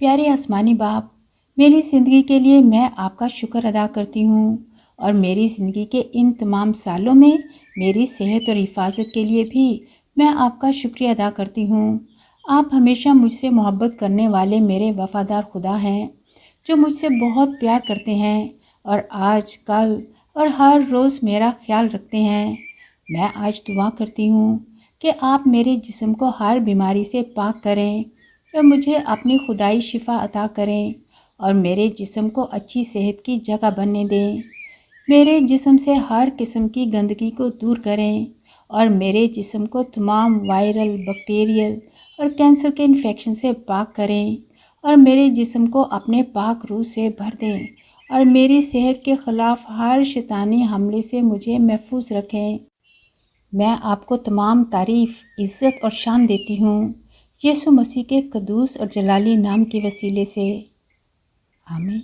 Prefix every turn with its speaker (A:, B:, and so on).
A: प्यारे आसमानी बाप, मेरी ज़िंदगी के लिए मैं आपका शुक्र अदा करती हूँ और मेरी ज़िंदगी के इन तमाम सालों में मेरी सेहत और हिफाजत के लिए भी मैं आपका शुक्रिया अदा करती हूँ। आप हमेशा मुझसे मोहब्बत करने वाले मेरे वफ़ादार खुदा हैं, जो मुझसे बहुत प्यार करते हैं और आज कल और हर रोज़ मेरा ख्याल रखते हैं। मैं आज दुआ करती हूँ कि आप मेरे जिस्म को हर बीमारी से पाक करें और मुझे अपनी खुदाई शिफा अता करें और मेरे जिस्म को अच्छी सेहत की जगह बनने दें। मेरे जिस्म से हर किस्म की गंदगी को दूर करें और मेरे जिस्म को तमाम वायरल, बैक्टीरियल और कैंसर के इन्फेक्शन से पाक करें और मेरे जिस्म को अपने पाक रूह से भर दें और मेरी सेहत के ख़िलाफ़ हर शैतानी हमले से मुझे महफूज रखें। मैं आपको तमाम तारीफ़, इज़्ज़त और शान देती हूँ, यीशु मसीह के क़ुद्दूस और जलाली नाम के वसीले से। आमीन।